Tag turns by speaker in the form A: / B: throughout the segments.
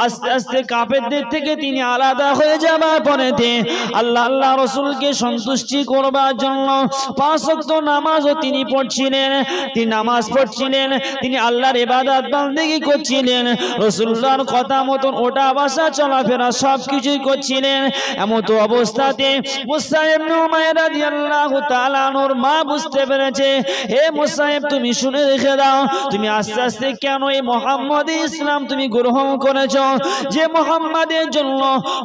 A: আস্তে আস্তে কাফেরদের থেকে তিনি আলাদা হয়ে যাবার পরেতে আল্লাহ রাসূলকে সন্তুষ্টি করবার জন্য 5 ওয়াক্ত নামাজও তিনি পড়ছিলেন। তিনি নামাজ পড়ছিলেন, তিনি আল্লাহর ইবাদত বন্দেগী করছিলেন, রাসূলুল্লাহর কথা মতন ওঠা বসা চলাফেরা সবকিছুই করছিলেন। এমন তো অবস্থাতে মুসা ইবনে উমাইর রাদিয়াল্লাহু তাআলা আনহুর মা বুঝতে পেরেছে, হে মুসাইব তুমি শুনে রেখে দাও, তুমি আস্তে আস্তে কেন এই মুহাম্মদী ইসলাম তুমি গ্রহণ করেছো, যে মুহাম্মাদের জন্য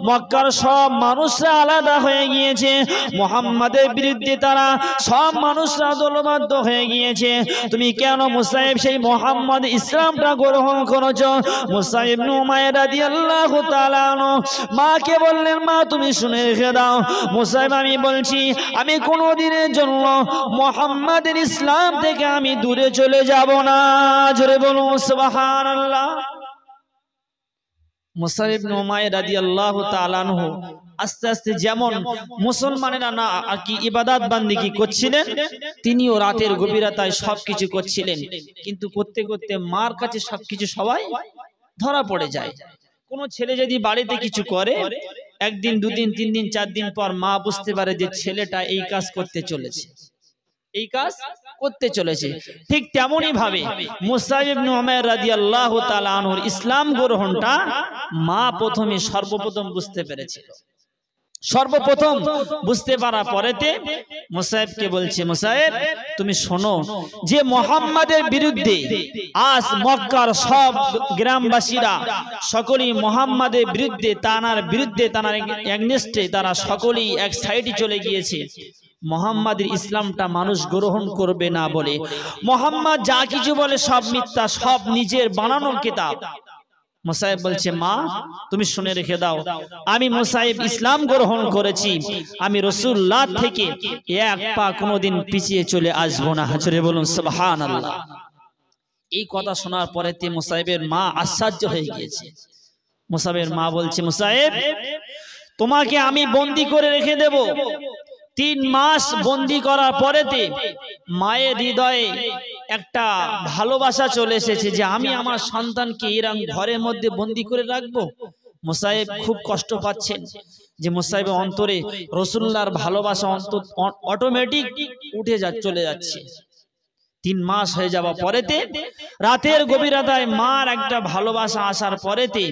A: মক্কার সব মানুষরা আলাদা হয়ে গিয়েছে, মুহাম্মাদের বিরুদ্ধে তারা সব মানুষরা দলবদ্ধ হয়ে গিয়েছে, তুমি কেন মুসাইব সেই মুহাম্মদ ইসলামটা গ্রহণ করেছো? মুসা ইবনে উমাইর রাদিয়াল্লাহু তাআলা আনহু মাকে বললেন, মা তুমি শুনে রেখে দাও, মুসাইব আমি বলছি আমি কোনোদিনের জন্য মুহাম্মাদের ইসলাম থেকে আমি দূরে চলে যাব না। জোরে বলুন সুবহানাল্লাহ। মুসা ইবনে উমাইর রাদিয়াল্লাহু তাআলা আনহু আস্তে আস্তে যেমন মুসলমানেরা না আর কি ইবাদত বান্দিগি করছিলেন, তিনিও রাতের গভীরতায় সবকিছু করছিলেন, কিন্তু করতে করতে মার কাছে সবকিছু সবাই ধরা পড়ে যায়। কোন ছেলে যদি বাড়িতে কিছু করে, একদিন দুদিন 3 দিন 4 দিন পর মা বুঝতে পারে যে ছেলেটা এই কাজ করতে চলেছে, এই কাজ করতে চলেছে। ঠিক তেমনি ভাবে মুসা ইবনে উমাইর রাদিয়াল্লাহু তাআলা আনহুর ইসলাম গ্রহণটা মা প্রথমে সর্বপ্রথম বুঝতে পেরেছিল। সর্বপ্রথম বুঝতে পারার পরেতে মুসাইবকে বলছে, মুসাইব তুমি শোনো, যে মুহাম্মাদের বিরুদ্ধে আজ মক্কার সব গ্রামবাসীরা সকলেই মুহাম্মাদের বিরুদ্ধে তানার এগনেস্টে তারা সকলেই এক সাইডে চলে গিয়েছে, মুহাম্মাদের ইসলামটা মানুষ গ্রহণ করবে না বলে, মুহাম্মদ যা কিছু বলে সব মিথ্যা, সব নিজের বানানো কিতাব। মুসাইব বলছে, মা তুমি শুনে রেখে দাও, আমি মুসাইব ইসলাম গ্রহণ করেছি, আমি রাসূলুল্লাহ থেকে এক পা কোনোদিন পিছিয়ে চলে আসবো না। জোরে বলুন সুবহানাল্লাহ। এই কথা শোনার পরেতে মুসাইবের মা আশ্চর্য হয়ে গিয়েছে। মুসাইবের মা বলছে, মুসাইব তোমাকে আমি বন্দী করে রেখে দেব। 3 মাস বন্দী করার পরেতে মায়ের হৃদয়ে একটা ভালোবাসা চলে এসেছে যে আমি আমার সন্তানকে এরকম ঘরের মধ্যে বন্দী করে রাখবো। মুসাইব খুব কষ্ট পাচ্ছেন যে মুসাইবের অন্তরে রাসূলুল্লাহর ভালোবাসা অটোমেটিক চলে যাচ্ছে। 3 মাস হয়ে যাওয়া পরেতে রাতের গভীরতায় মার একটা ভালোবাসা আসার পরেতে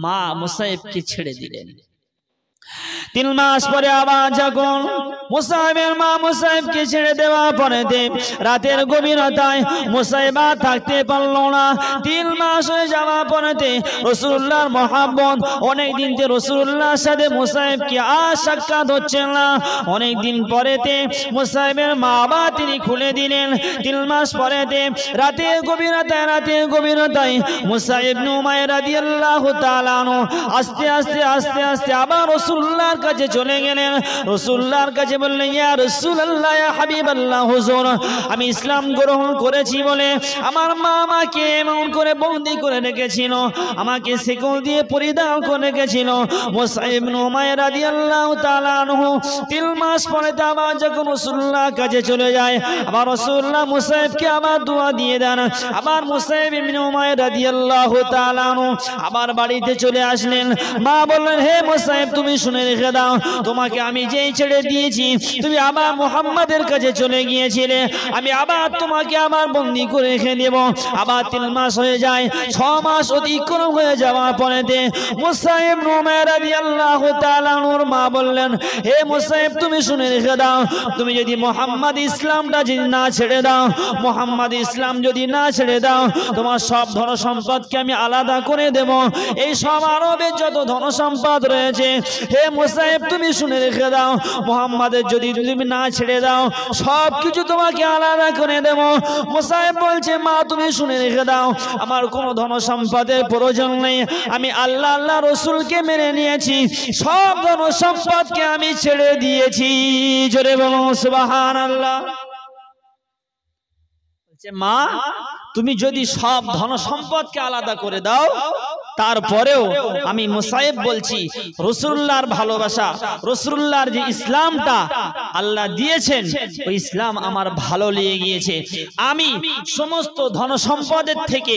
A: মা মুসাইবকে ছেড়ে দিলেন। 3 মাস পরে আবার যখন মুসাইবের মা মুসাইবকে ছেড়ে দেওয়া পরেতে রাতের গভীরতায় মুসাইব থাকতে পারল না। 3 মাস হয়ে যাওয়া পরেতে রাসূলুল্লাহর মহব্বত অনেক দিন থেকে রাসূলুল্লাহর সাথে মুসাইবকে আর সাক্ষাৎ হচ্ছে না। অনেক দিন পরেতে মুসাইবের মা আবার তিনি খুলে দিলেন। 3 মাস পরেতে রাতের গভীরতায় মুসা ইবনে উমাইর রাদিয়াল্লাহু তাআলা আনহু আস্তে আস্তে আবার রাসূলুল্লাহর কাছে চলে গেলেন। রাসূলুল্লাহর কাছে বললেন, ইয়া রাসূলুল্লাহ, ইয়া হাবিবাল্লাহ, হুজুর আমি ইসলাম গ্রহণ করেছি বলে আমার মা আমাকে এমন করে বন্দী করে রেখেছিল, আমাকে শিকল দিয়ে পরিধান করে রেখেছিল। মুসা ইবনে উমাইর রাদিয়াল্লাহু তাআলা আনহু 3 মাস পরে আবার যখন রাসূলুল্লাহর কাছে চলে যায়, আবার রাসূলুল্লাহ মুসাইবকে আবার দোয়া দিয়ে দেন। আবার মুসা ইবনে উমাইর রাদিয়াল্লাহু তাআলা আনহু আবার বাড়িতে চলে আসলেন। মা বললেন, হে মুসাইব তুমি শুনে রেখে দাও, তোমাকে আমি যেই ছেড়ে দিয়েছি তুমি আবার মুহাম্মাদের কাছে চলে গিয়েছিলে, আমি আবার তোমাকে আবার বন্দী করে রেখে দেব। আবার 3 মাস হয়ে যায়, 6 মাস অতিক্রম হয়ে যাওয়ার পরেতে মুসা ইবনে উমাইর রাদিয়াল্লাহু তাআলা আনহুর মা বললেন, হে মুসাইব তুমি শুনে রেখে দাও, তুমি যদি মুহাম্মদ ইসলামটা যদি না ছেড়ে দাও, মুহাম্মদ ইসলাম যদি না ছেড়ে দাও, তোমার সব ধন সম্পদকে আমি আলাদা করে দেব। এই সব আরবের যত ধন সম্পদ রয়েছে, হে মুসাইব তুমি শুনে রেখে দাও, মুহাম্মাদের যদি তুমি না ছেড়ে দাও সব কিছু তোমাকে আলাদা করে দেব। মুসাইব বলছে, মা তুমি শুনে রেখে দাও, আমার কোনো ধন সম্পদের প্রয়োজন নেই, আমি আল্লাহ রাসূলকে মেনে নিয়েছি, সব ধন সম্পদকে আমি ছেড়ে দিয়েছি। জোরে বলুন সুবহানাল্লাহ। বলছে, মা তুমি যদি সব ধন সম্পদকে আলাদা করে দাও, তারপরেও আমি মুসাইব বলছি রাসূলুল্লাহর ভালোবাসা, রাসূলুল্লাহর যে ইসলামটা আল্লাহ দিয়েছেন ওই ইসলাম আমার ভালো লেগে গিয়েছে। আমি সমস্ত ধন সম্পদের থেকে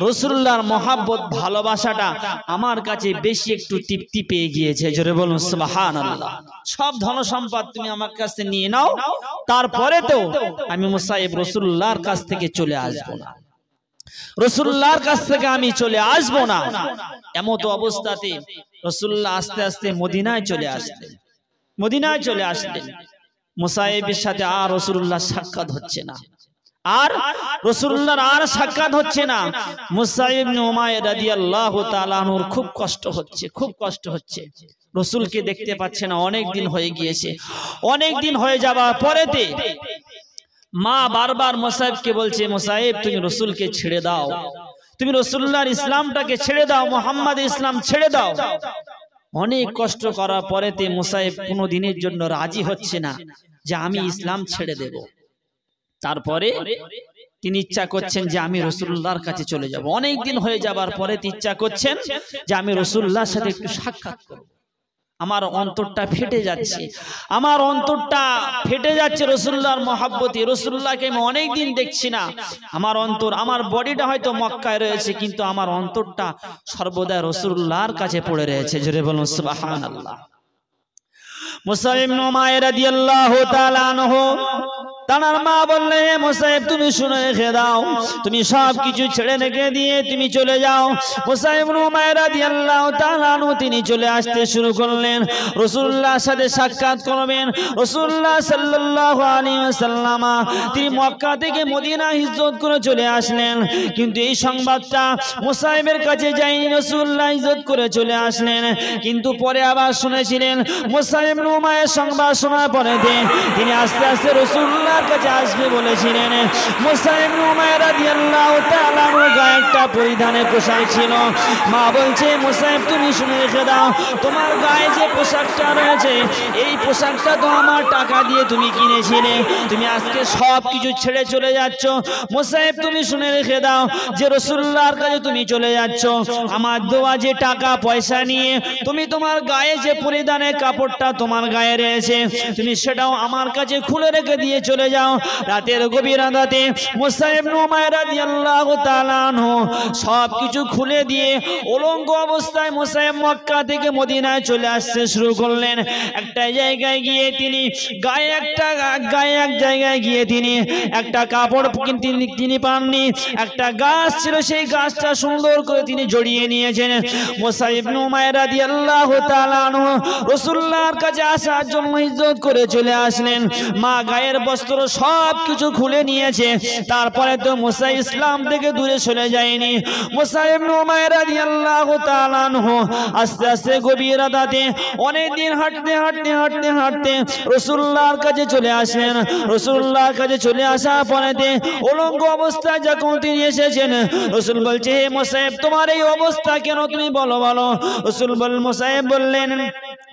A: রাসূলুল্লাহর মহব্বত ভালোবাসাটা আমার কাছে বেশি একটু তৃপ্তি পেয়ে গিয়েছে। জোরে বলুন সুবহানাল্লাহ। সব ধন সম্পদ তুমি আমার কাছে নিয়ে নাও, তারপরে তো আমি মুসাইব রাসূলুল্লাহর কাছ থেকে চলে আসব না, রাসূলুল্লাহর কাছ থেকে আমি চলে আসব না। এমত অবস্থাতে রাসূলুল্লাহ আস্তে আস্তে মদিনায় চলে আসলেন। মদিনায় চলে আসলেন, মুসাইবের সাথে আর রাসূলুল্লাহ সাক্ষাৎ হচ্ছে না, আর রাসূলুল্লাহর আর সাক্ষাৎ হচ্ছে না। মুসাইব ইবনে উমাইর রাদিয়াল্লাহু তাআলা আনহুর খুব কষ্ট হচ্ছে, খুব কষ্ট হচ্ছে। রাসূলকে দেখতে পাচ্ছে না, অনেক দিন হয়ে গিয়েছে। অনেক দিন হয়ে যাওয়ার পরেতে মা বারবার মুসাইবকে বলছে, মুসাইব তুমি রাসূলকে ছেড়ে দাও, তুমি রাসূলুল্লাহর ইসলামটাকে ছেড়ে দাও, মুহাম্মাদের ইসলাম ছেড়ে দাও। অনেক কষ্ট করার পরেতে মুসাইব কোনো দিনের জন্য রাজি হচ্ছে না যে আমি ইসলাম ছেড়ে দেব। তারপরে তিনি ইচ্ছা করছেন যে আমি রাসূলুল্লাহর কাছে চলে যাব। অনেক দিন হয়ে যাবার পরে ইচ্ছা করছেন যে আমি রাসূলুল্লাহর সাথে একটু সাক্ষাৎ করব। আমার অন্তরটা ফেটে যাচ্ছে, আমার অন্তরটা ফেটে যাচ্ছে রাসূলুল্লাহর মহব্বতে। রাসূলুল্লাহকে আমি অনেক দিন দেখছি না। আমার অন্তর, আমার বডিটা হয়তো মক্কায় রয়েছে, কিন্তু আমার অন্তরটা সর্বদা রাসূলুল্লাহর কাছে পড়ে রয়েছে। জোরে বলুন সুবহানাল্লাহ। মুসাইব ইবনে উমাইর রাদিয়াল্লাহু তাআলা আনহু তার মা বললেন, হে মুসাইব তুমি শুনে রেখে দাও, তুমি সব কিছু ছেড়ে রেখে দিয়ে তুমি চলে যাও। মুসাইব ইবনে উমাইর রাদিয়াল্লাহু তাআলা আনহু তিনি চলে আসতে শুরু করলেন, রাসূলুল্লাহর সাথে সাক্ষাৎ করবেন। রাসূলুল্লাহ সাল্লাল্লাহু আলাইহি ওয়াসাল্লাম তিনি মক্কা থেকে মদিনা হিজরত করে চলে আসলেন, কিন্তু এই সংবাদটা মুসাইবের কাছে যায়নি। রাসূলুল্লাহ হিজরত করে চলে আসলেন, কিন্তু পরে আবার শুনেছিলেন। মুসাইব ইবনে উমাইর সংবাদ শোনার পরে তিনি আস্তে আস্তে রাসূলুল্লাহ কাছে আসবে বলেছিলেন। মুসাইব ইবনে উমাইর রাদিয়াল্লাহু তাআলা আনহু গায়ে একটা পরিধানের পোশাক ছিল। মা বলছে, মুসাইব তুমি শুনে রেখে দাও, তোমার গায়ে যে পোশাকটা রয়েছে এই পোশাকটা তো আমার টাকা দিয়ে তুমি কিনেছিলে, তুমি আজকে সব কিছু ছেড়ে চলে যাচ্ছ। মুসাইব তুমি শুনে রেখে দাও যে রাসূলুল্লাহর কাছে তুমি চলে যাচ্ছ, আমার দেওয়া যে টাকা পয়সা নিয়ে তুমি তোমার গায়ে যে পরিধানের কাপড়টা তোমার গায়ে রয়েছে তুমি সেটাও আমার কাছে খুলে রেখে দিয়ে চলে যাও। রাতের গভীর রাতে মুসাইব ইবনে উমাইর রাদিয়াল্লাহু তাআলা আনহু সবকিছু খুলে দিয়ে উলঙ্গ অবস্থায় মুসাইব মক্কা থেকে মদিনায় চলে আসতে শুরু করলেন। একটা জায়গায় গিয়ে তিনি গায়ে এক জায়গায় গিয়ে তিনি একটা কাপড় তিনি পাননি, একটা গাছ ছিল, সেই গাছটা সুন্দর করে তিনি জড়িয়ে নিয়েছেন। মুসাইব ইবনে উমাইর রাদিয়াল্লাহু তাআলা আনহু রাসূলুল্লাহর কাছে আসার জন্য হিজরত করে চলে আসলেন। মা গায়ের বস্ত্র সব কিছু খুলে নিয়েছে, তারপরে তো মুসা ইসলাম থেকে দূরে চলে যায়নি। মুসাইব ইবনে উমাইর রাদিয়াল্লাহু তাআলা আনহু আস্তে আস্তে গভীর রাতে অনেক দিন হাঁটতে রাসূলুল্লাহর কাছে চলে আসেন। রাসূলুল্লাহর কাছে চলে আসার পরেতে উলঙ্গ অবস্থায় যখন তিনি এসেছেন, রাসূল বলছে, হে মুসাইব তোমার এই অবস্থা কেন, তুমি বলো। মুসাইব বললেন,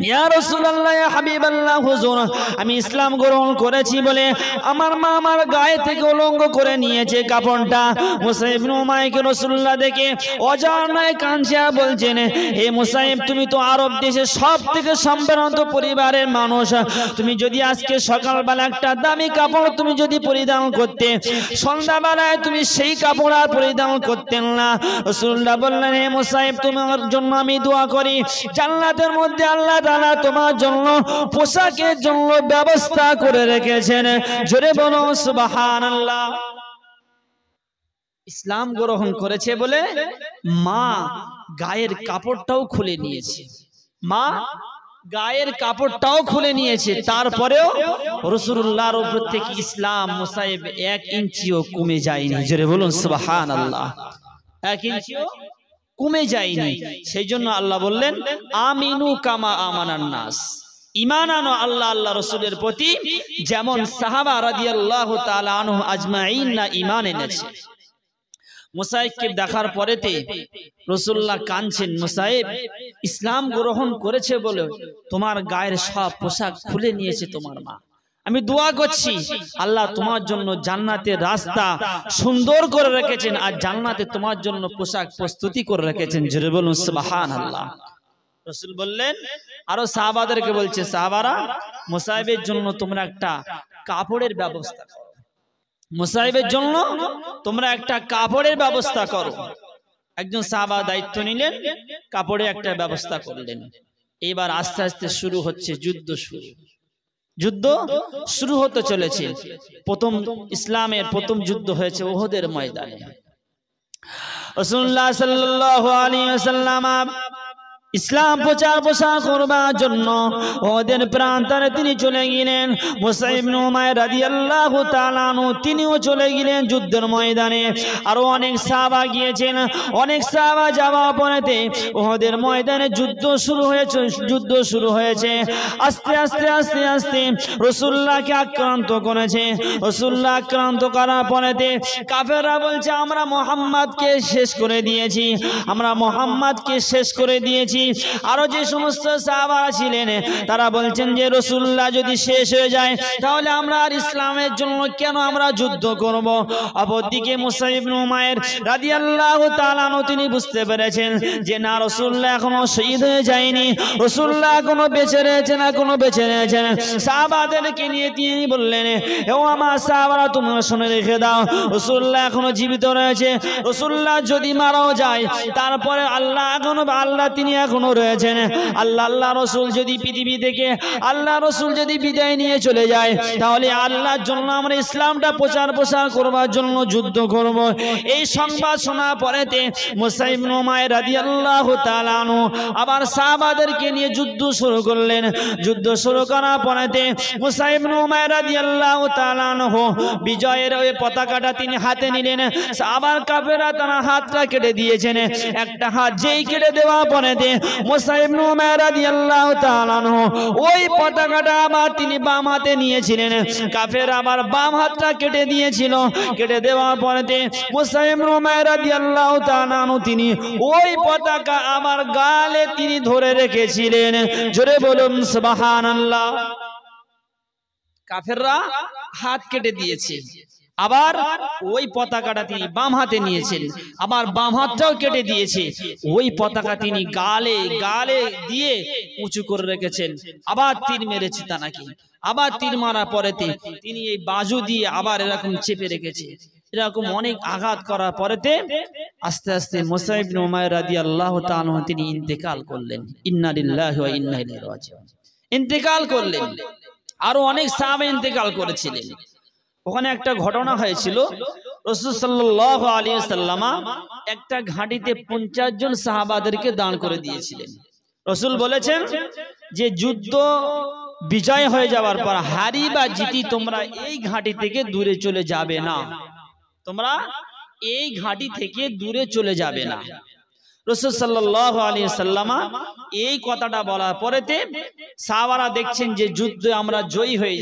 A: ইয়া রাসূলুল্লাহ, ইয়া হাবিবাল্লাহ, হুজুর আমি ইসলাম গ্রহণ করেছি বলে আমার মা আমার গায়ে থেকে উলঙ্গ করে নিয়েছে কাপড়টা। মুসাইব ইবনে উমাইরকে রাসূলুল্লাহ দেখে অজানায় কাঁদছে, বলছেন, হে মুসাইব তুমি তো আরব দেশের সবথেকে সম্ভ্রান্ত পরিবারের মানুষ, তুমি যদি আজকে সকালবেলা একটা দামি কাপড় তুমি যদি পরিধান করতে, সন্ধ্যাবেলায় তুমি সেই কাপড় আর পরিধান করতেন না। রাসূলুল্লাহ বললেন, হে মুসাইব তোমার জন্য আমি দোয়া করি, জান্নাতের মধ্যে আল্লাহ তাআলা তোমার জন্য পোশাকের জন্য ব্যবস্থা করে রেখেছেন। জোরে বলো সুবহানাল্লাহ। ইসলাম গ্রহণ করেছে বলে মা গায়ের কাপড়টাও খুলে নিয়েছে, মা গায়ের কাপড়টাও খুলে নিয়েছে। তারপরেও রাসূলুল্লাহর উপর থেকে ইসলাম মুসাইব 1 ইঞ্চিও কমে যায়নি। জোরে বলুন সুবহানাল্লাহ। 1 ইঞ্চিও কমে যায়নি। সেই জন্য আল্লাহ বললেন, আমিনু কামা আমানান নাস, ঈমান আনো আল্লাহ রাসূলের প্রতি যেমন সাহাবা রাদিয়াল্লাহু তাআলা আনহু আজমাইন না ঈমান এনেছে। মুসাইবকে দেখার পরেতে রাসূলুল্লাহ কাঁদছেন, মুসাইব ইসলাম গ্রহণ করেছে বলে তোমার গায়ের সব পোশাক খুলে নিয়েছে তোমার মা, আমি দোয়া করছি আল্লাহ তোমার জন্য জান্নাতের রাস্তা সুন্দর করে রেখেছেন, আর জান্নাতে তোমার জন্য পোশাক প্রস্তুতি করে রেখেছেন। জোরে বলুন সুবহানাল্লাহ। রাসূল বললেন, আরো সাহাবাদেরকে বলছে, সাহাবারা মুসাইবের জন্য তোমরা একটা কাপড়ের ব্যবস্থা করো, মুসাইবের জন্য তোমরা একটা কাপড়ের ব্যবস্থা করো। একজন সাহাবা দায়িত্ব নিলেন, কাপড়ে একটা ব্যবস্থা করলেন। এবার আস্তে আস্তে শুরু হচ্ছে যুদ্ধ। যুদ্ধ শুরু হতে চলেছে। প্রথম ইসলামের প্রথম যুদ্ধ হয়েছে উহুদের ময়দানে। রাসূলুল্লাহ সাল্লাল্লাহু আলাইহি ওয়াসাল্লাম ইসলাম প্রচার করবার জন্য ওদের প্রান্তরে তিনি চলে গেলেন। মুসাইব ইবনে উমাইর রাদিয়াল্লাহু তাআলা আনহু তিনিও চলে গেলেন যুদ্ধের ময়দানে। আরো অনেক সাহাবা গিয়েছেন। অনেক সাহাবা যাওয়ার পরেতে ওদের ময়দানে যুদ্ধ শুরু হয়েছে। আস্তে আস্তে রাসূলুল্লাহকে আক্রান্ত করেছে। রাসূলুল্লাহ আক্রান্ত করার পরেতে কাফেররা বলছে, আমরা মুহাম্মদকে শেষ করে দিয়েছি। আরো যে সমস্ত সাহাবারা ছিলেন তারা বলছেন যে রাসূলুল্লাহ যদি শেষ হয়ে যায় তাহলে আমরা আর ইসলামের জন্য কেন আমরা যুদ্ধ করব। অপরদিকে মুসাইব ইবনে উমাইর রাদিয়াল্লাহু তাআলা আনহু তিনি বুঝতে পেরেছেন যে না, রাসূলুল্লাহ এখনো শহীদ হয়ে যায়নি, রাসূলুল্লাহ এখনো বেঁচে রয়েছেন। সাহাবাদেরকে নিয়ে তিনি বললেন, ও আমার সাহাবারা তোমরা শুনে রেখে দাও, রাসূলুল্লাহ এখনো জীবিত রয়েছে। রাসূলুল্লাহ যদি মারাও যায় তারপরে আল্লাহ তিনি এখনো রয়েছেন। আল্লাহ রাসূল যদি পৃথিবী থেকে যদি বিদায় নিয়ে চলে যায় তাহলে আল্লাহর জন্য আমরা ইসলামটা প্রচার করবার জন্য যুদ্ধ করব। এই সংবাদ শোনার পরেতে মুসাইব ইবনে উমাইর রাদিয়াল্লাহু তাআলা আনহু আবার সাহাবাদেরকে নিয়ে যুদ্ধ শুরু করলেন। যুদ্ধ শুরু করার পরেতে মুসাইব ইবনে উমাইর রাদিয়াল্লাহু তাআলা আনহু বিজয়ের ওই পতাকাটা তিনি হাতে নিলেন। আবার কাফেররা তার হাতটা কেটে দিয়েছেন। একটা হাত যেই কেটে দেওয়া পরেতে মুসাইব ইবনে উমাইর রাদিয়াল্লাহু তাআলা আনহু ওই পতাকাটা আবার তিনি বাম হাতে নিয়েছিলেন। কাফের আবার বাম হাতটা কেটে দিয়েছিল। কেটে দেওয়ার পরেতে মুসাইব ইবনে উমাইর রাদিয়াল্লাহু তাআলা আনহু তিনি ওই পতাকা আবার গালে তিনি ধরে রেখেছিলেন। জোরে বলুন সুবহানাল্লাহ। কাফেররা হাত কেটে দিয়েছে, আবার ওই পতাকাটা তিনি বাম হাতে নিয়েছেন, আবার বাম হাতটাও কেটে দিয়েছে। ওই পতাকা তিনি গালে দিয়ে উঁচু করে রেখেছেন। আবার তীর মেরেছে তানাকে, আবার তীর মারা পরেতে তিনি এই বাজু দিয়ে আবার এরকম চেপে রেখেছে। এরকম অনেক আঘাত করার পরেতে আস্তে আস্তে মুসাইব ইবনে উমাইর রাদিয়াল্লাহু তাআলা তিনি ইন্তেকাল করলেন। ইন্না লিল্লাহি ওয়া ইন্না ইলাইহি রাজিউন। ইন্তেকাল করলেন। আরো অনেক সাহাবা ইন্তেকাল করেছিলেন। ওখানে একটা ঘটনা হয়েছিল, রাসূল সাল্লাল্লাহু আলাইহি ওয়াসাল্লাম একটা ঘাঁটিতে 50 জন সাহাবাদেরকে দাঁড় করে দিয়েছিলেন। রাসূল বলেছেন যে যুদ্ধ বিজয় হয়ে যাওয়ার পর হারি বা জিতি তোমরা এই ঘাঁটি থেকে দূরে চলে যাবে না, তোমরা এই ঘাঁটি থেকে দূরে চলে যাবে না। রাসূল সাল্লাল্লাহু আলাইহি ওয়াসাল্লাম এই কথাটা বলার পরেতে সাহাবারা দেখছেন যে যুদ্ধে আমরা জয়ী হয়ে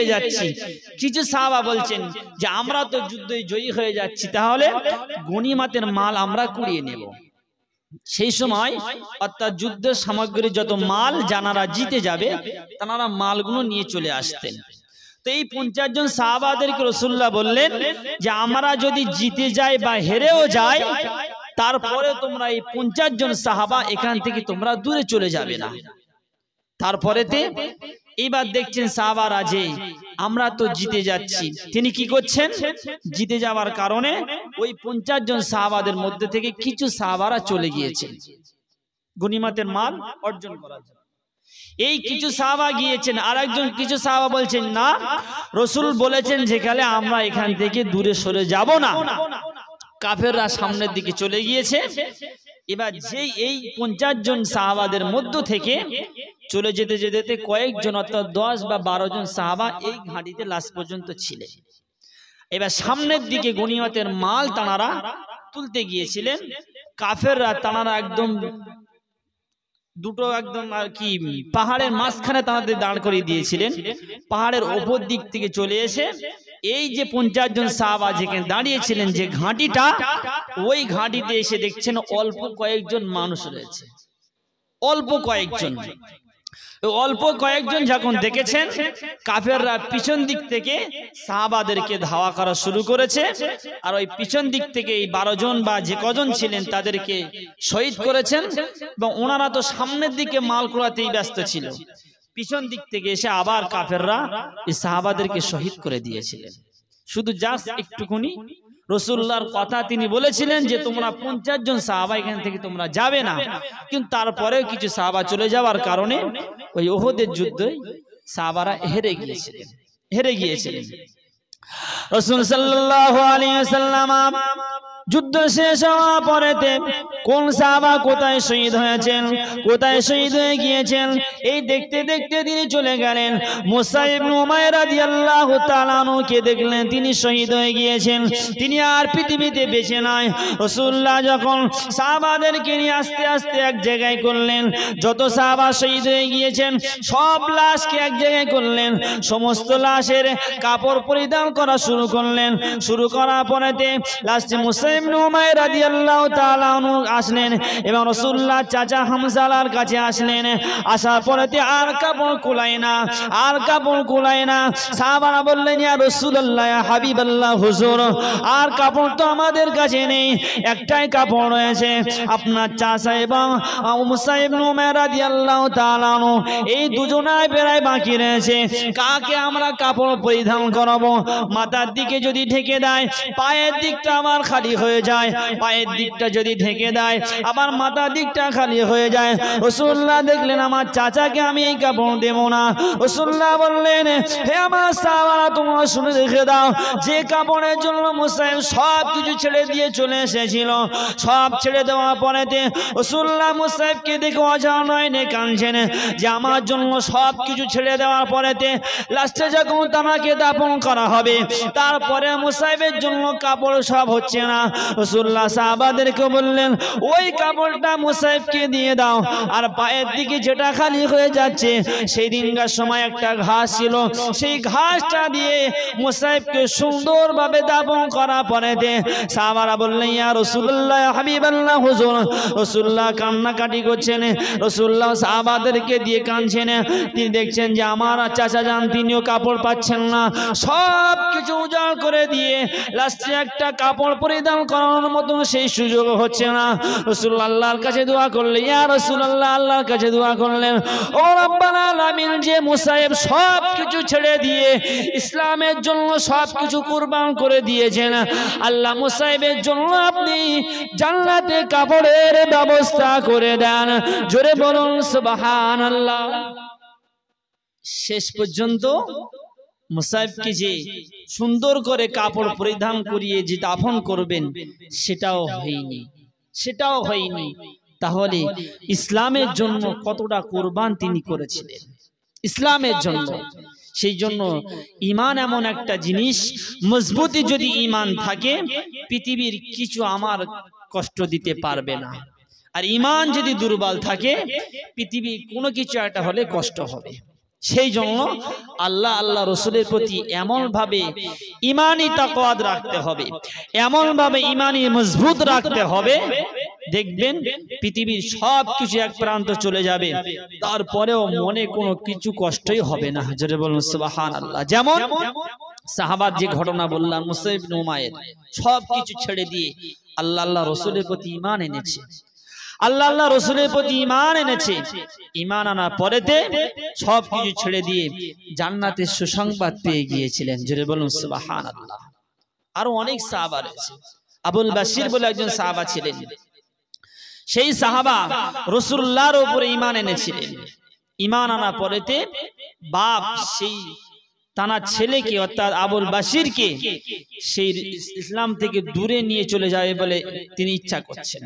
A: যাচ্ছি। কিছু সাহাবা বলছেন যে আমরা তো যুদ্ধে জয়ী হয়ে যাচ্ছি, তাহলে গনিমতের মাল আমরা কুড়িয়ে নেব। সেই সময় অর্থাৎ যুদ্ধের সামগ্রী যত মাল যারা জিতে যাবে তারা মালগুলো নিয়ে চলে আসতেন। তো এই 50 জন সাহাবাদেরকে রাসূলুল্লাহ বললেন যে আমরা যদি জিতে যাই বা হেরেও যাই তারপরে তোমরা এই 50 জন সাহাবা এখান থেকে তোমরা দূরে চলে যাবে না। তারপরেতে এইবার দেখছেন সাহাবারা যে আমরা তো জিতে যাচ্ছি, তিনি কি করছেন, জিতে যাওয়ার কারণে ওই 50 জন সাহাবাদের মধ্যে থেকে কিছু সাহাবারা চলে গিয়েছেন গনিমতের মাল অর্জন করার জন্য। এই কিছু সাহাবা গিয়েছেন, আর একজন কিছু সাহাবা বলছেন না, রাসূল বলেছেন যেখানে আমরা এখান থেকে দূরে সরে যাব না। কাফেররা সামনের দিকে চলে গিয়েছে। এবার যেই এই 50 জন সাহাবাদের মধ্য থেকে চলে যেতে যেতে কয়েকজন অর্থাৎ 10 বা 12 জন সাহাবা এই ঘাঁটিতে লাস্ট পর্যন্ত ছিলেন। এবার সামনের দিকে গনিমতের মাল তানারা তুলতে গিয়েছিলেন। কাফেররা তানারা একদম দুটো একদম আর কি পাহাড়ের মাঝখানে তাদের দাঁড় করিয়ে দিয়েছিলেন। পাহাড়ের ওপর দিক থেকে চলে এসে এই যে 50 জন সাহাবা যেখানে দাঁড়িয়েছিলেন যে ঘাঁটিটা, ওই ঘাঁটিতে এসে দেখছেন অল্প কয়েকজন মানুষ রয়েছে, অল্প কয়েকজন। অল্প কয়েকজন যখন দেখেছেন কাফেররা পিছন দিক থেকে সাহাবাদেরকে ধাওয়া করা শুরু করেছে, আর ওই পিছন দিক থেকে এই 12 জন বা যে কজন ছিলেন তাদেরকে শহীদ করেছেন। এবং ওনারা তো সামনের দিকে মাল কুড়াতেই ব্যস্ত ছিল, পিছন দিক থেকে এসে আবার কাফেররা এই সাহাবাদেরকে শহীদ করে দিয়েছিলেন। শুধু জাস্ট একটুখানি রাসূলুল্লাহর কথা তিনি বলেছিলেন যে তোমরা 50 জন সাহাবা এখান থেকে তোমরা যাবে না, কিন্তু তারপরেও কিছু সাহাবা চলে যাওয়ার কারণে ওই উহুদের যুদ্ধে সাহাবারা হেরে গিয়েছিলেন। রাসূল সাল্লাল্লাহু আলাইহি ওয়াসাল্লাম যুদ্ধ শেষ হওয়ার পরেতে কোন সাহাবা কোথায় শহীদ হয়েছেন, কোথায় শহীদ হয়ে গিয়েছেন এই দেখতে দেখতে তিনি চলে গেলেন। মুসা ইবনে উমাইর রাদিয়াল্লাহু তাআলা আনহুকে দেখলেন তিনি শহীদ হয়ে গিয়েছেন, তিনি আর পৃথিবীতে বেঁচে নাই। রাসূলুল্লাহ যখন সাহাবাদেরকে নিয়ে আস্তে আস্তে এক জায়গায় করলেন, যত সাহাবা শহীদ হয়ে গিয়েছেন সব লাশকে এক জায়গায় করলেন, সমস্ত লাশের কাপড় পরিধান করা শুরু করলেন। শুরু করার পরেতে লাস্টে মুসা ইবনে উমাইর রাদিয়াল্লাহু তাআলা আনহু আসলেন এবং রাসূলুল্লাহ চাচা হামজার কাছে আসলেন। আসার পরেতে আর কাপড় কুলায় না, সাহাবারা বললেন ইয়া রাসূলুল্লাহ ইয়া হাবিবাল্লাহ হুজুর, আর কাপড় তো আমাদের কাছে নেই, একটাই কাপড় রয়েছে, আপনার চাচা এবং মুসা ইবনে উমাইর রাদিয়াল্লাহু তাআলা আনহু এই দুজনাই বেড়ায় বাকি রয়েছে, কাকে আমরা কাপড় পরিধান করাবো? মাথার দিকে যদি ঢেকে দেয় পায়ের দিকটা আমার খালি হয়ে যায়, পায়ের দিকটা যদি ঢেকে দেয় আবার মাথার দিকটা খালি হয়ে যায়। রাসূলুল্লাহ দেখলেন আমার চাচাকে আমি এই কাপড় দেব না। রাসূলুল্লাহ বললেন হে আমার সাহাবারা তোমরা শুনে রেখে দাও, যে কাপড়ের জন্য মুসা সব কিছু ছেড়ে দিয়ে চলে এসেছিল, সব ছেড়ে দেওয়ার পরেতে রাসূলুল্লাহ মুসাইবকে দেখে অজানা নয়নে কাঁদছেন যে আমার জন্য সব কিছু ছেড়ে দেওয়ার পরেতে লাস্টে যখন তাকে দাফন করা হবে তারপরে মুসাইবের জন্য কাপড় সব হচ্ছে না। রাসূলুল্লাহ সাহাবাদেরকে বললেন ওই কাপড়টা মুসাইবকে দিয়ে দাও, আর পায়ের দিকে যেটা খালি হয়ে যাচ্ছে সেই দিনকার সময় একটা ঘাস ছিল, সেই ঘাসটা দিয়ে মুসাইবকে সুন্দরভাবে দাফন করা পরেতে সাহাবারা বললেন ইয়া রাসূলুল্লাহ ইয়া হাবিবাল্লাহ হুজুর। রাসূলুল্লাহ কান্নাকাটি করছেন, রাসূলুল্লাহ সাহাবাদেরকে দিয়ে কাঁদছেন, তিনি দেখছেন যে আমার চাচা যান তিনিও কাপড় পাচ্ছেন না, সব কিছু উজাড় করে দিয়ে লাস্টে একটা কাপড় পরিধান করানোর মতো সেই সুযোগ হচ্ছে না। রাসূলুল্লাহ আল্লাহর কাছে দোয়া করলেন, ইয়া রাসূলুল্লাহ আল্লাহর কাছে দোয়া করলেন ও রব্বানা আলামিন, যে মুসাইব সব কিছু ছেড়ে দিয়ে ইসলামের জন্য সব কিছু কুরবান করে দিয়েছেন, আল্লাহ মুসাইবের জন্য আপনি জান্নাতে কাপড়ের ব্যবস্থা করে দেন। জোরে বলুন সুবহানাল্লাহ। শেষ পর্যন্ত মুসাইবকে যে সুন্দর করে কাপড় পরিধান করিয়ে যে দাফন করবেন সেটাও হয়নি। তাহলে ইসলামের জন্য কতটা কুরবান তিনি করেছিলেন ইসলামের জন্য। সেই জন্য ঈমান এমন একটা জিনিস, মজবুতি যদি ঈমান থাকে পৃথিবীর কিছু আমার কষ্ট দিতে পারবে না, আর ঈমান যদি দুর্বল থাকে পৃথিবীর কোনো কিছু একটা হলে কষ্ট হবে। সেই জন্য আল্লাহ রসুলের প্রতি এমন ভাবে ঈমানি তাকওয়া রাখতে হবে, এমন ভাবে ঈমানি মজবুত রাখতে হবে, দেখবেন পৃথিবীর সব কিছু এক প্রান্ত চলে যাবে, তারপরেও মনে কোনো কিছু কষ্টই হবে না। জোরে বলুন সুবহানাল্লাহ। যেমন সাহাবার যে ঘটনা বললাম, মুসা ইবনে উমাইর সব কিছু ছেড়ে দিয়ে আল্লাহ রসুলের প্রতি ঈমান এনেছে, আল্লাহ রসুলের প্রতি ঈমান এনেছে। ঈমান আনার পরেতে সব কিছু ছেড়ে দিয়ে জান্নাতের সুসংবাদ পেয়ে গিয়েছিলেন। জোরে বলুন সুবহানাল্লাহ। আরো অনেক সাহাবা রয়েছে। আবুল বাশির বলে একজন সাহাবা ছিলেন, সেই সাহাবা রাসূলুল্লাহর উপরে ঈমান এনেছিলেন। ঈমান আনার পরেতে বাপ সেই তার ছেলেকে অর্থাৎ আবুল বাশিরকে সেই ইসলাম থেকে দূরে নিয়ে চলে যাবে বলে তিনি ইচ্ছা করছেন।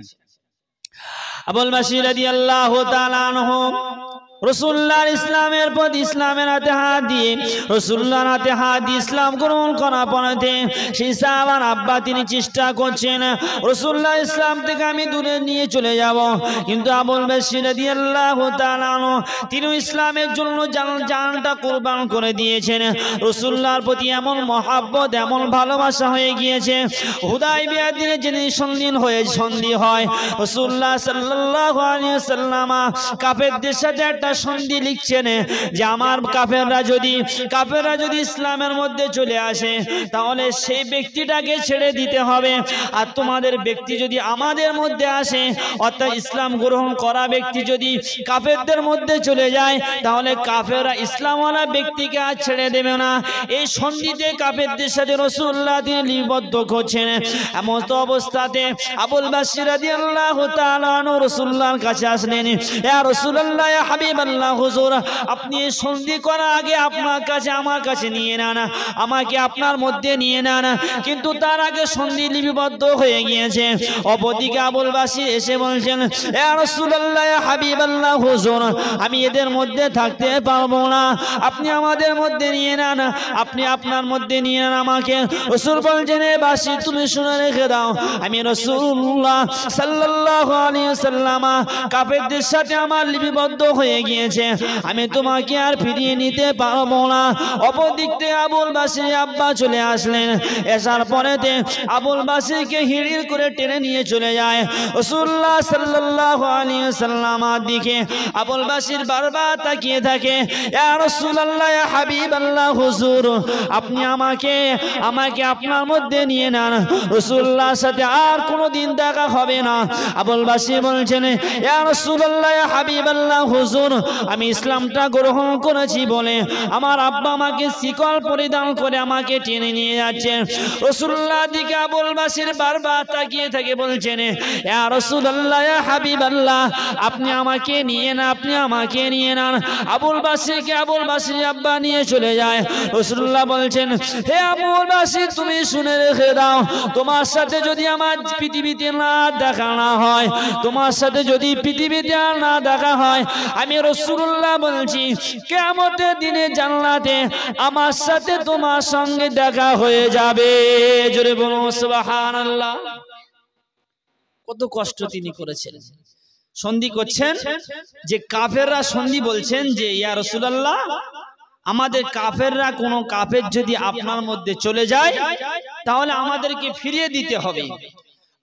A: আবুল বাশির রাদিয়াল্লাহু তাআলা আনহু রাসূলুল্লাহর ইসলামের প্রতি ইসলামের হাতে হাত দিয়ে রাসূলুল্লাহর হাতে হাত দিয়ে ইসলাম গ্রহণ করার পরেতে সেই সাহাবার আব্বা তিনি চেষ্টা করছেন রাসূলুল্লাহ ইসলাম থেকে আমি দূরে নিয়ে চলে যাব, কিন্তু আবুল বাশির রাদিয়াল্লাহু তাআলা আনহু তিনি ইসলামের জন্য জানটা কুরবান করে দিয়েছেন। রাসূলুল্লাহর প্রতি এমন মহব্বত এমন ভালোবাসা হয়ে গিয়েছে, হুদায়বিয়ার দিনে যিনি সন্ধি হয় রাসূলুল্লাহ সাল্লাল্লাহু আলাইহি ওয়াসাল্লাম কাফেরদের সাথে একটা একটা সন্ধি লিখছেন যে আমার কাফেররা যদি ইসলামের মধ্যে চলে আসে তাহলে সেই ব্যক্তিটাকে ছেড়ে দিতে হবে, আর তোমাদের ব্যক্তি যদি আমাদের মধ্যে আসে অর্থাৎ ইসলাম গ্রহণ করা ব্যক্তি যদি কাফেরদের মধ্যে চলে যায় তাহলে কাফেররা ইসলামওয়ালা ব্যক্তিকে আর ছেড়ে দেবে না। এই সন্ধিতে কাফেরদের সাথে রাসূলুল্লাহ তিনি লিপিবদ্ধ করছেন। এমন অবস্থাতে আবুল বাসির রাদিয়াল্লাহু তাআলা আনহু রাসূলুল্লাহর কাছে আসলেন, ইয়া রাসূলুল্লাহ ইয়া হাবিবাল্লাহ হুজুর, আপনি এই সন্ধি করার আগে আমার কাছে নিয়ে নেন, আমাকে আপনার মধ্যে নিয়ে নেন, কিন্তু তার আগে সন্ধি লিপিবদ্ধ হয়ে গিয়েছে। অপরদিকে আবুল বাসির এসে বলছেন, ইয়া রাসূলুল্লাহ ইয়া হাবিবাল্লাহ হুজুর, আমি এদের মধ্যে থাকতে পারবো না, আপনি আমাদের মধ্যে নিয়ে নেন, আপনি আপনার মধ্যে নিয়ে নেন আমাকে। রাসূল বলছেন, এ বাসি তুমি শুনে রেখে দাও, আমি রাসূলুল্লাহ সাল্লাল্লাহু আলাইহি ওয়াসাল্লাম কাফেরদের সাথে আমার লিপিবদ্ধ হয়ে গিয়েছে, আমি তোমাকে আর ফিরিয়ে নিতে পারবো না। অপর দিক থেকে আবুল বাসির আব্বা চলে আসলেন, আসার পরেতে আবুল বাসিরকে হিড়ির করে টেনে নিয়ে চলে যায় রাসূলুল্লাহ সাল্লাল্লাহু আলাইহি ওয়াসাল্লামের দিকে। আবুল বাসির বারবার তাকিয়ে থাকে, ইয়া রাসূলুল্লাহ ইয়া হাবিবাল্লাহ হুজুর, আপনি আমাকে আপনার মধ্যে নিয়ে নেন, রাসূলুল্লাহর সাথে আর কোনোদিন দেখা হবে না। আবুল বাসির বলছেন, ইয়া রাসূলুল্লাহ ইয়া হাবিবাল্লাহ হুজুর, আমি ইসলামটা গ্রহণ করেছি বলে আমার আব্বা আমাকে শিকল পরিধান করে আমাকে টেনে নিয়ে যাচ্ছেন। রাসূলুল্লাহ দিকে আবুল বাসির বারবার তাকিয়ে থাকে, বলছেন, ইয়া রাসূলুল্লাহ ইয়া হাবিবাল্লাহ, আপনি আমাকে নিয়ে নেন। আবুল বাসির আব্বা নিয়ে চলে যায়। রাসূলুল্লাহ বলছেন, হে আবুল বাসির, তুমি শুনে রেখে দাও, তোমার সাথে যদি আমার পৃথিবীতে না দেখা না হয়, আমি রাসূলুল্লাহ বলছি কিয়ামতের দিনে জান্নাতে আমার সাথে তোমার সঙ্গে দেখা হয়ে যাবে। জোরে বলুন সুবহানাল্লাহ। কত কষ্ট তিনি করেছেন, সন্ধি করছেন যে কাফেররা সন্ধি বলছেন যে ইয়া রাসূলুল্লাহ, আমাদের কাফেররা কোনো কাফের যদি আপনার মধ্যে চলে যায় তাহলে আমাদেরকে ফিরিয়ে দিতে হবে,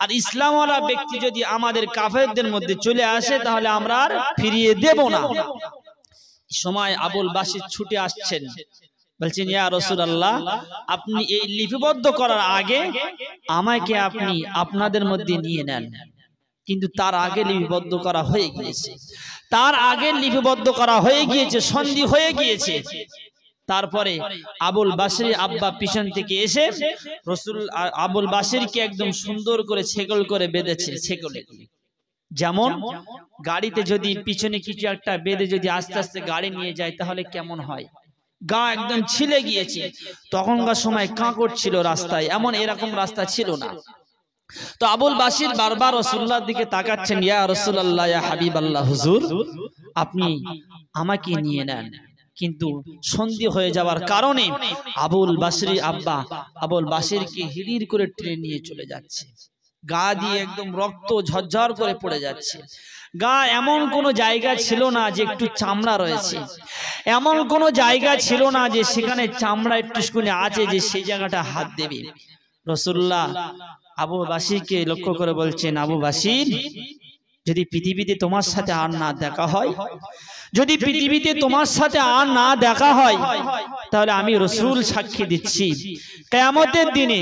A: আর ইসলামওয়ালা ব্যক্তি যদি আমাদের কাফেরদের মধ্যে চলে আসে তাহলে আমরা আর ফিরিয়ে দেব না। সময় আবুল বাসির ছুটে আসছেন, বলছেন, ইয়া রাসূলুল্লাহ, আপনি এই লিপিবদ্ধ করার আগে আমাকে আপনি আপনাদের মধ্যে নিয়ে নেন, কিন্তু তার আগে লিপিবদ্ধ করা হয়ে গিয়েছে, সন্ধি হয়ে গিয়েছে। তারপরে আবুল বাসির আব্বা পিছন থেকে এসে আবুল বাসিরকে একদম সুন্দর করে ছেকল করে বেঁধেছে। ছেকলে যেমন গাড়িতে যদি পিছনে কিছু একটা বেঁধে যদি আস্তে আস্তে গাড়ি নিয়ে যায় তাহলে কেমন হয়, গা একদম ছিলে গিয়েছে। তখনকার সময় কাঁকড় ছিল রাস্তায়, এরকম রাস্তা ছিল না। তো আবুল বাসির বারবার রাসূলুল্লাহর দিকে তাকাচ্ছেন, ইয়া রাসূলুল্লাহ ইয়া হাবিবাল্লাহ হুজুর, আপনি আমাকে নিয়ে নেন, কিন্তু সন্ধি হয়ে যাওয়ার কারণে আবুল বাসির আব্বা আবুল বাসিরকে হিড়ির করে টেনে নিয়ে চলে যাচ্ছে, গা দিয়ে একদম রক্ত ঝরঝর করে পড়ে যাচ্ছে। গা এমন কোনো জায়গা ছিল না যে একটু চামড়া রয়েছে, এমন কোনো জায়গা ছিল না যে সেখানে চামড়া একটু আছে যে সেই জায়গাটা হাত দেবে। রাসূলুল্লাহ আবু বাসিরকে লক্ষ্য করে বলছেন, আবু বাসির, যদি পৃথিবীতে তোমার সাথে আর না দেখা হয় তাহলে আমি রাসূল সাক্ষী দিচ্ছি কিয়ামতের দিনে